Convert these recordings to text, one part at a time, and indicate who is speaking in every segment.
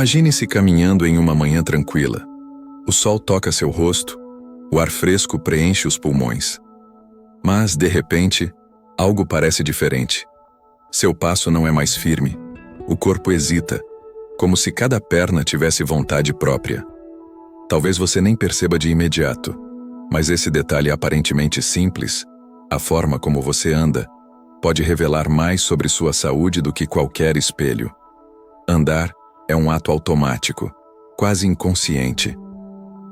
Speaker 1: Imagine-se caminhando em uma manhã tranquila. O sol toca seu rosto, o ar fresco preenche os pulmões. Mas, de repente, algo parece diferente. Seu passo não é mais firme. O corpo hesita, como se cada perna tivesse vontade própria. Talvez você nem perceba de imediato, mas esse detalhe aparentemente simples, a forma como você anda, pode revelar mais sobre sua saúde do que qualquer espelho. Andar é um ato automático, quase inconsciente.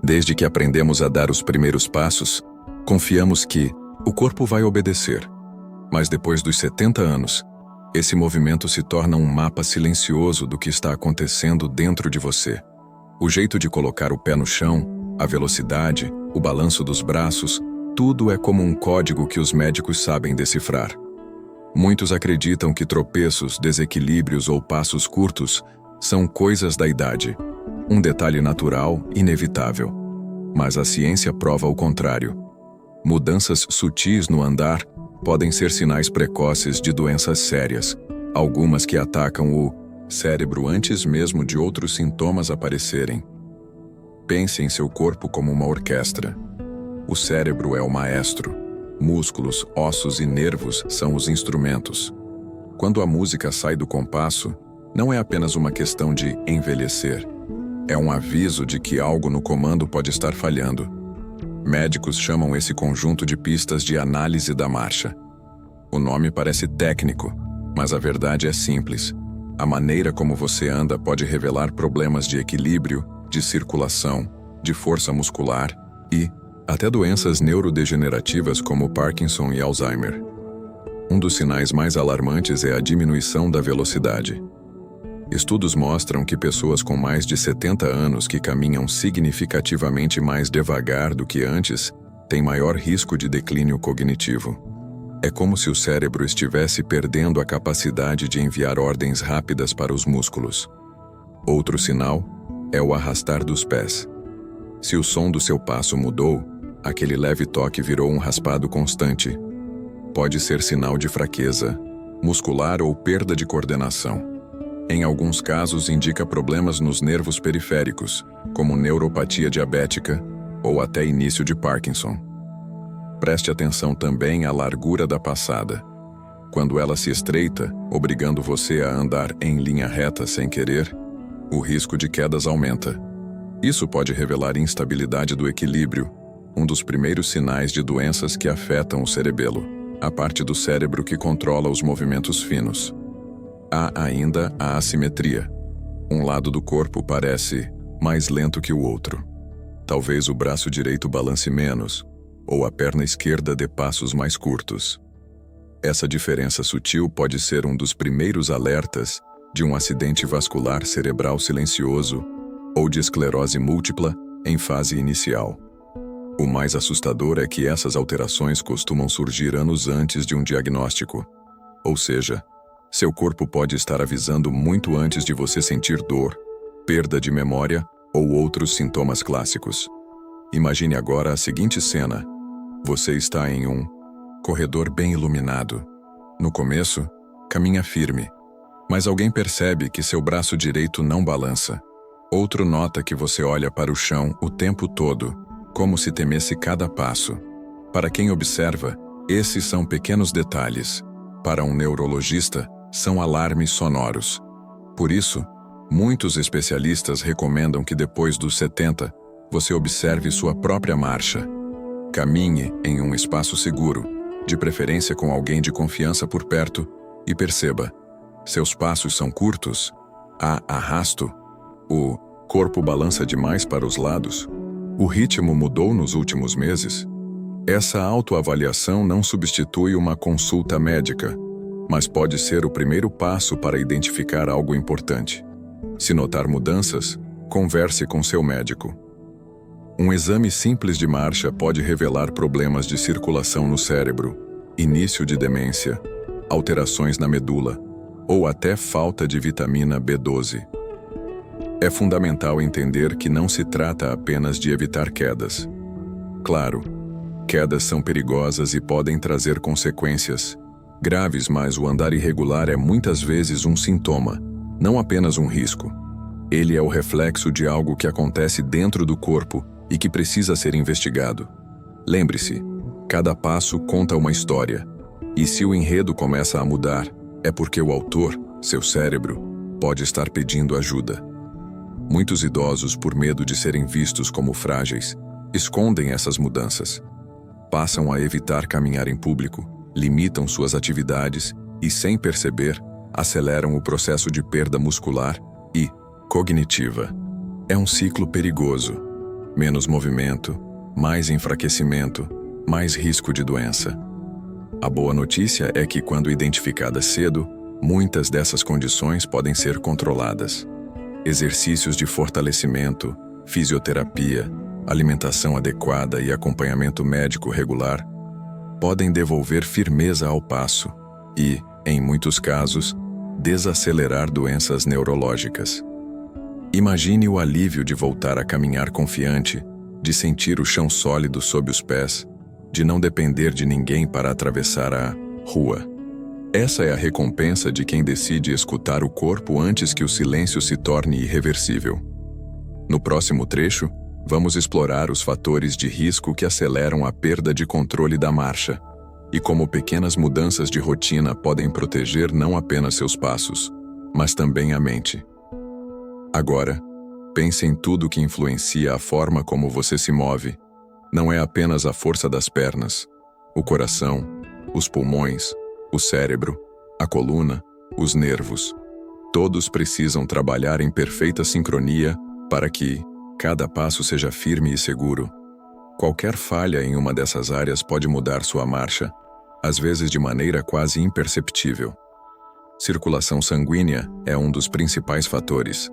Speaker 1: Desde que aprendemos a dar os primeiros passos, confiamos que o corpo vai obedecer. Mas depois dos 70 anos, esse movimento se torna um mapa silencioso do que está acontecendo dentro de você. O jeito de colocar o pé no chão, a velocidade, o balanço dos braços, tudo é como um código que os médicos sabem decifrar. Muitos acreditam que tropeços, desequilíbrios ou passos curtos são coisas da idade, um detalhe natural, inevitável. Mas a ciência prova o contrário. Mudanças sutis no andar podem ser sinais precoces de doenças sérias, algumas que atacam o cérebro antes mesmo de outros sintomas aparecerem. Pense em seu corpo como uma orquestra. O cérebro é o maestro. Músculos, ossos e nervos são os instrumentos. Quando a música sai do compasso, não é apenas uma questão de envelhecer. É um aviso de que algo no comando pode estar falhando. Médicos chamam esse conjunto de pistas de análise da marcha. O nome parece técnico, mas a verdade é simples. A maneira como você anda pode revelar problemas de equilíbrio, de circulação, de força muscular e até doenças neurodegenerativas como Parkinson e Alzheimer. Um dos sinais mais alarmantes é a diminuição da velocidade. Estudos mostram que pessoas com mais de 70 anos que caminham significativamente mais devagar do que antes têm maior risco de declínio cognitivo. É como se o cérebro estivesse perdendo a capacidade de enviar ordens rápidas para os músculos. Outro sinal é o arrastar dos pés. Se o som do seu passo mudou, aquele leve toque virou um raspado constante. Pode ser sinal de fraqueza muscular ou perda de coordenação. Em alguns casos, indica problemas nos nervos periféricos, como neuropatia diabética ou até início de Parkinson. Preste atenção também à largura da passada. Quando ela se estreita, obrigando você a andar em linha reta sem querer, o risco de quedas aumenta. Isso pode revelar instabilidade do equilíbrio, um dos primeiros sinais de doenças que afetam o cerebelo, a parte do cérebro que controla os movimentos finos. Há ainda a assimetria. Um lado do corpo parece mais lento que o outro. Talvez o braço direito balance menos, ou a perna esquerda dê passos mais curtos. Essa diferença sutil pode ser um dos primeiros alertas de um acidente vascular cerebral silencioso ou de esclerose múltipla em fase inicial. O mais assustador é que essas alterações costumam surgir anos antes de um diagnóstico. Ou seja, seu corpo pode estar avisando muito antes de você sentir dor, perda de memória ou outros sintomas clássicos. Imagine agora a seguinte cena. Você está em um corredor bem iluminado. No começo, caminha firme, mas alguém percebe que seu braço direito não balança. Outro nota que você olha para o chão o tempo todo, como se temesse cada passo. Para quem observa, esses são pequenos detalhes. Para um neurologista, são alarmes sonoros. Por isso, muitos especialistas recomendam que depois dos 70, você observe sua própria marcha. Caminhe em um espaço seguro, de preferência com alguém de confiança por perto, e perceba: seus passos são curtos? Há arrasto? O corpo balança demais para os lados? O ritmo mudou nos últimos meses? Essa autoavaliação não substitui uma consulta médica, mas pode ser o primeiro passo para identificar algo importante. Se notar mudanças, converse com seu médico. Um exame simples de marcha pode revelar problemas de circulação no cérebro, início de demência, alterações na medula, ou até falta de vitamina B12. É fundamental entender que não se trata apenas de evitar quedas. Claro, quedas são perigosas e podem trazer consequências graves, mas o andar irregular é muitas vezes um sintoma, não apenas um risco. Ele é o reflexo de algo que acontece dentro do corpo e que precisa ser investigado. Lembre-se, cada passo conta uma história, e se o enredo começa a mudar, é porque o autor, seu cérebro, pode estar pedindo ajuda. Muitos idosos, por medo de serem vistos como frágeis, escondem essas mudanças. Passam a evitar caminhar em público, limitam suas atividades e, sem perceber, aceleram o processo de perda muscular e cognitiva. É um ciclo perigoso. Menos movimento, mais enfraquecimento, mais risco de doença. A boa notícia é que, quando identificadas cedo, muitas dessas condições podem ser controladas. Exercícios de fortalecimento, fisioterapia, alimentação adequada e acompanhamento médico regular podem devolver firmeza ao passo e, em muitos casos, desacelerar doenças neurológicas. Imagine o alívio de voltar a caminhar confiante, de sentir o chão sólido sob os pés, de não depender de ninguém para atravessar a rua. Essa é a recompensa de quem decide escutar o corpo antes que o silêncio se torne irreversível. No próximo trecho, vamos explorar os fatores de risco que aceleram a perda de controle da marcha e como pequenas mudanças de rotina podem proteger não apenas seus passos, mas também a mente. Agora, pense em tudo que influencia a forma como você se move. Não é apenas a força das pernas, o coração, os pulmões, o cérebro, a coluna, os nervos. Todos precisam trabalhar em perfeita sincronia para que cada passo seja firme e seguro. Qualquer falha em uma dessas áreas pode mudar sua marcha, às vezes de maneira quase imperceptível. Circulação sanguínea é um dos principais fatores.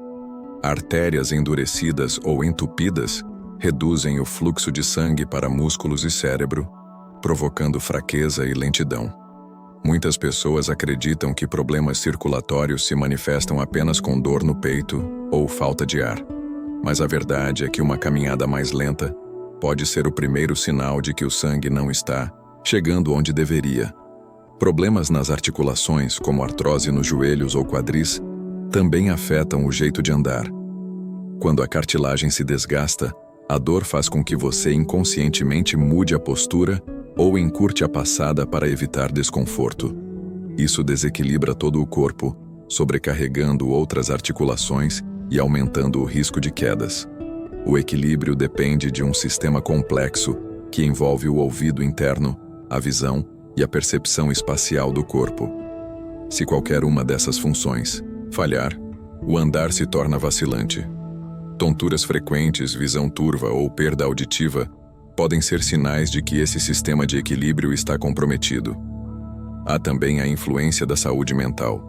Speaker 1: Artérias endurecidas ou entupidas reduzem o fluxo de sangue para músculos e cérebro, provocando fraqueza e lentidão. Muitas pessoas acreditam que problemas circulatórios se manifestam apenas com dor no peito ou falta de ar. Mas a verdade é que uma caminhada mais lenta pode ser o primeiro sinal de que o sangue não está chegando onde deveria. Problemas nas articulações, como artrose nos joelhos ou quadris, também afetam o jeito de andar. Quando a cartilagem se desgasta, a dor faz com que você inconscientemente mude a postura ou encurte a passada para evitar desconforto. Isso desequilibra todo o corpo, sobrecarregando outras articulações e aumentando o risco de quedas. O equilíbrio depende de um sistema complexo que envolve o ouvido interno, a visão e a percepção espacial do corpo. Se qualquer uma dessas funções falhar, o andar se torna vacilante. Tonturas frequentes, visão turva ou perda auditiva podem ser sinais de que esse sistema de equilíbrio está comprometido. Há também a influência da saúde mental.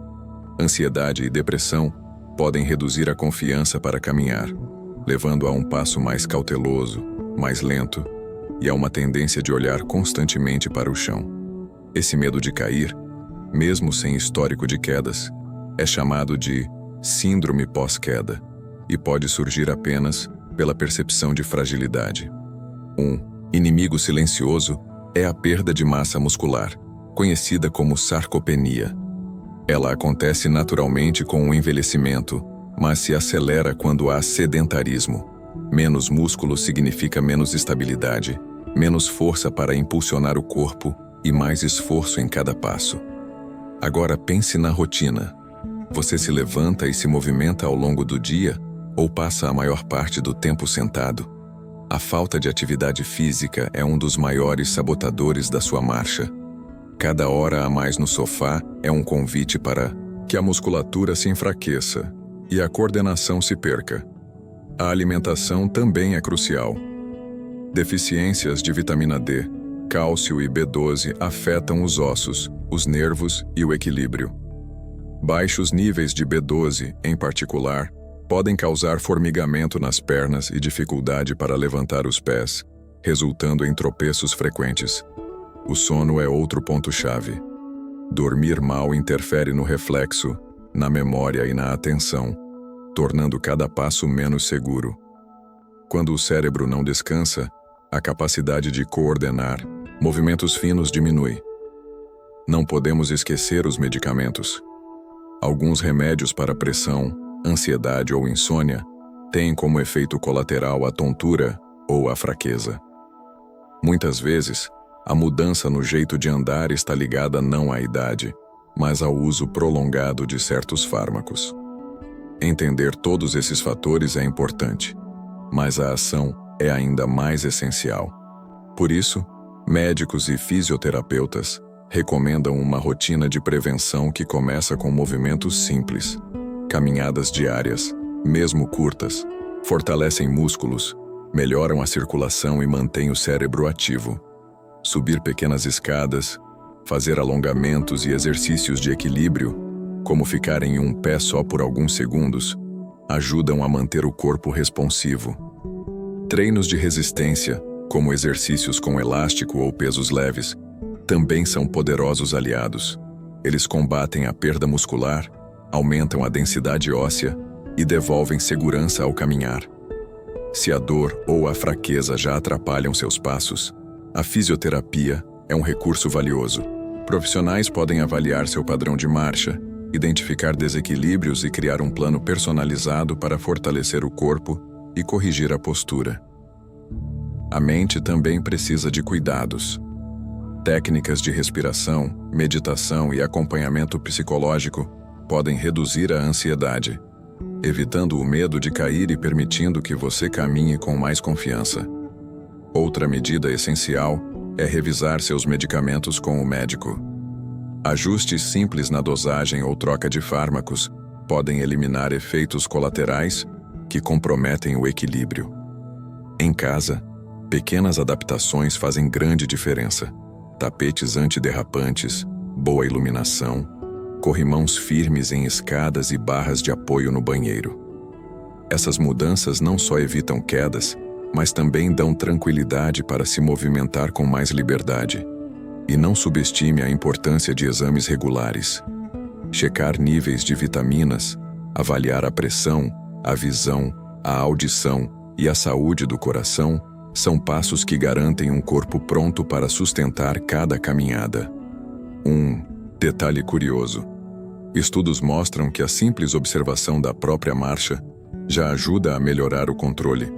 Speaker 1: Ansiedade e depressão podem reduzir a confiança para caminhar, levando a um passo mais cauteloso, mais lento, e a uma tendência de olhar constantemente para o chão. Esse medo de cair, mesmo sem histórico de quedas, é chamado de síndrome pós-queda e pode surgir apenas pela percepção de fragilidade. Um inimigo silencioso é a perda de massa muscular, conhecida como sarcopenia. Ela acontece naturalmente com o envelhecimento, mas se acelera quando há sedentarismo. Menos músculo significa menos estabilidade, menos força para impulsionar o corpo e mais esforço em cada passo. Agora pense na rotina. Você se levanta e se movimenta ao longo do dia ou passa a maior parte do tempo sentado? A falta de atividade física é um dos maiores sabotadores da sua marcha. Cada hora a mais no sofá é um convite para que a musculatura se enfraqueça e a coordenação se perca. A alimentação também é crucial. Deficiências de vitamina D, cálcio e B12 afetam os ossos, os nervos e o equilíbrio. Baixos níveis de B12, em particular, podem causar formigamento nas pernas e dificuldade para levantar os pés, resultando em tropeços frequentes. O sono é outro ponto-chave. Dormir mal interfere no reflexo, na memória e na atenção, tornando cada passo menos seguro. Quando o cérebro não descansa, a capacidade de coordenar movimentos finos diminui. Não podemos esquecer os medicamentos. Alguns remédios para pressão, ansiedade ou insônia têm como efeito colateral a tontura ou a fraqueza. Muitas vezes, a mudança no jeito de andar está ligada não à idade, mas ao uso prolongado de certos fármacos. Entender todos esses fatores é importante, mas a ação é ainda mais essencial. Por isso, médicos e fisioterapeutas recomendam uma rotina de prevenção que começa com movimentos simples. Caminhadas diárias, mesmo curtas, fortalecem músculos, melhoram a circulação e mantêm o cérebro ativo. Subir pequenas escadas, fazer alongamentos e exercícios de equilíbrio, como ficar em um pé só por alguns segundos, ajudam a manter o corpo responsivo. Treinos de resistência, como exercícios com elástico ou pesos leves, também são poderosos aliados. Eles combatem a perda muscular, aumentam a densidade óssea e devolvem segurança ao caminhar. Se a dor ou a fraqueza já atrapalham seus passos, a fisioterapia é um recurso valioso. Profissionais podem avaliar seu padrão de marcha, identificar desequilíbrios e criar um plano personalizado para fortalecer o corpo e corrigir a postura. A mente também precisa de cuidados. Técnicas de respiração, meditação e acompanhamento psicológico podem reduzir a ansiedade, evitando o medo de cair e permitindo que você caminhe com mais confiança. Outra medida essencial é revisar seus medicamentos com o médico. Ajustes simples na dosagem ou troca de fármacos podem eliminar efeitos colaterais que comprometem o equilíbrio. Em casa, pequenas adaptações fazem grande diferença. Tapetes antiderrapantes, boa iluminação, corrimãos firmes em escadas e barras de apoio no banheiro. Essas mudanças não só evitam quedas, mas também dão tranquilidade para se movimentar com mais liberdade. E não subestime a importância de exames regulares. Checar níveis de vitaminas, avaliar a pressão, a visão, a audição e a saúde do coração são passos que garantem um corpo pronto para sustentar cada caminhada. Detalhe curioso. Estudos mostram que a simples observação da própria marcha já ajuda a melhorar o controle.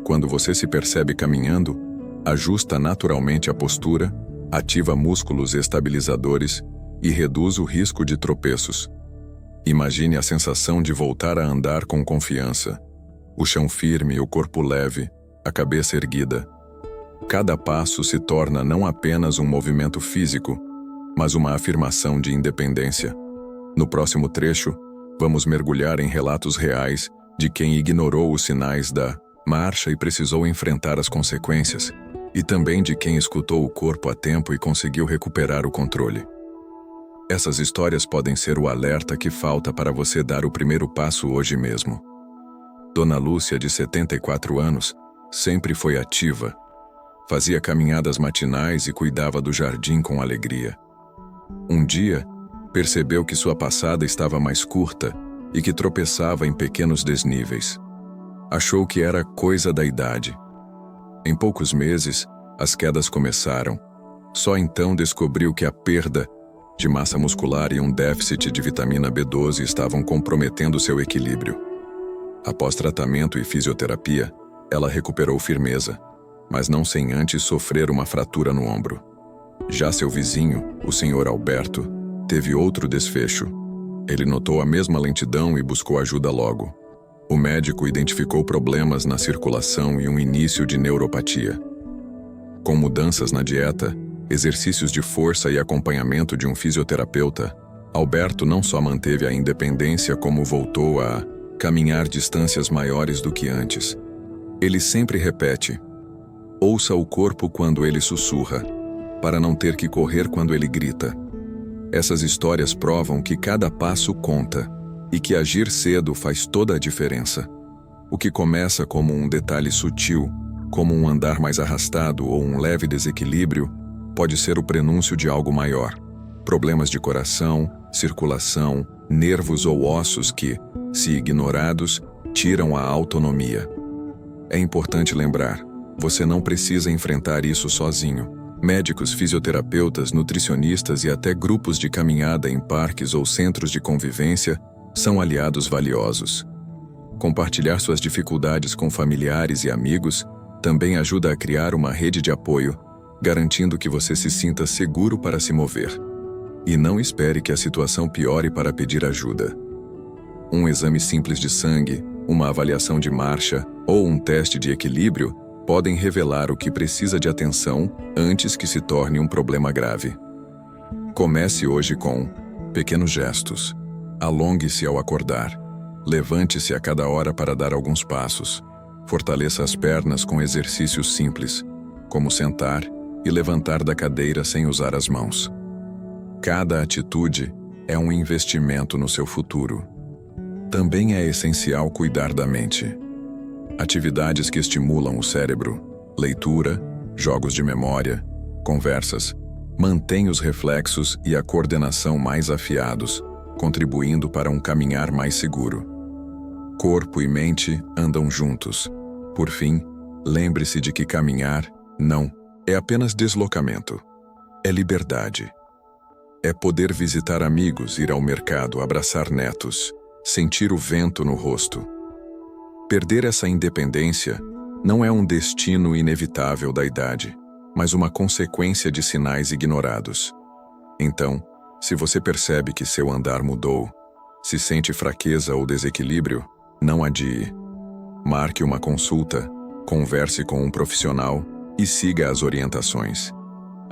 Speaker 1: Quando você se percebe caminhando, ajusta naturalmente a postura, ativa músculos estabilizadores e reduz o risco de tropeços. Imagine a sensação de voltar a andar com confiança. O chão firme, o corpo leve, a cabeça erguida. Cada passo se torna não apenas um movimento físico, mas uma afirmação de independência. No próximo trecho, vamos mergulhar em relatos reais de quem ignorou os sinais da marcha e precisou enfrentar as consequências, e também de quem escutou o corpo a tempo e conseguiu recuperar o controle. Essas histórias podem ser o alerta que falta para você dar o primeiro passo hoje mesmo. Dona Lúcia, de 74 anos, sempre foi ativa. Fazia caminhadas matinais e cuidava do jardim com alegria. Um dia, percebeu que sua passada estava mais curta e que tropeçava em pequenos desníveis. Achou que era coisa da idade. Em poucos meses, as quedas começaram. Só então descobriu que a perda de massa muscular e um déficit de vitamina B12 estavam comprometendo seu equilíbrio. Após tratamento e fisioterapia, ela recuperou firmeza, mas não sem antes sofrer uma fratura no ombro. Já seu vizinho, o Sr. Alberto, teve outro desfecho. Ele notou a mesma lentidão e buscou ajuda logo. O médico identificou problemas na circulação e um início de neuropatia. Com mudanças na dieta, exercícios de força e acompanhamento de um fisioterapeuta, Alberto não só manteve a independência como voltou a caminhar distâncias maiores do que antes. Ele sempre repete: ouça o corpo quando ele sussurra, para não ter que correr quando ele grita. Essas histórias provam que cada passo conta e que agir cedo faz toda a diferença. O que começa como um detalhe sutil, como um andar mais arrastado ou um leve desequilíbrio, pode ser o prenúncio de algo maior. Problemas de coração, circulação, nervos ou ossos que, se ignorados, tiram a autonomia. É importante lembrar, você não precisa enfrentar isso sozinho. Médicos, fisioterapeutas, nutricionistas e até grupos de caminhada em parques ou centros de convivência são aliados valiosos. Compartilhar suas dificuldades com familiares e amigos também ajuda a criar uma rede de apoio, garantindo que você se sinta seguro para se mover. E não espere que a situação piore para pedir ajuda. Um exame simples de sangue, uma avaliação de marcha ou um teste de equilíbrio podem revelar o que precisa de atenção antes que se torne um problema grave. Comece hoje com pequenos gestos. Alongue-se ao acordar. Levante-se a cada hora para dar alguns passos. Fortaleça as pernas com exercícios simples, como sentar e levantar da cadeira sem usar as mãos. Cada atitude é um investimento no seu futuro. Também é essencial cuidar da mente. Atividades que estimulam o cérebro, leitura, jogos de memória, conversas, mantêm os reflexos e a coordenação mais afiados, contribuindo para um caminhar mais seguro. Corpo e mente andam juntos. Por fim, lembre-se de que caminhar não é apenas deslocamento. É liberdade. É poder visitar amigos, ir ao mercado, abraçar netos, sentir o vento no rosto. Perder essa independência não é um destino inevitável da idade, mas uma consequência de sinais ignorados. Então, se você percebe que seu andar mudou, se sente fraqueza ou desequilíbrio, não adie. Marque uma consulta, converse com um profissional e siga as orientações.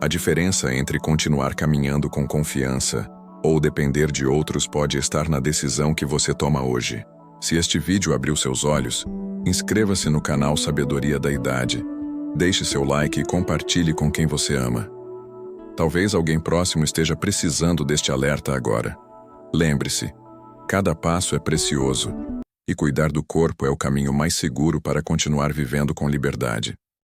Speaker 1: A diferença entre continuar caminhando com confiança ou depender de outros pode estar na decisão que você toma hoje. Se este vídeo abriu seus olhos, inscreva-se no canal Sabedoria da Idade, deixe seu like e compartilhe com quem você ama. Talvez alguém próximo esteja precisando deste alerta agora. Lembre-se, cada passo é precioso, e cuidar do corpo é o caminho mais seguro para continuar vivendo com liberdade.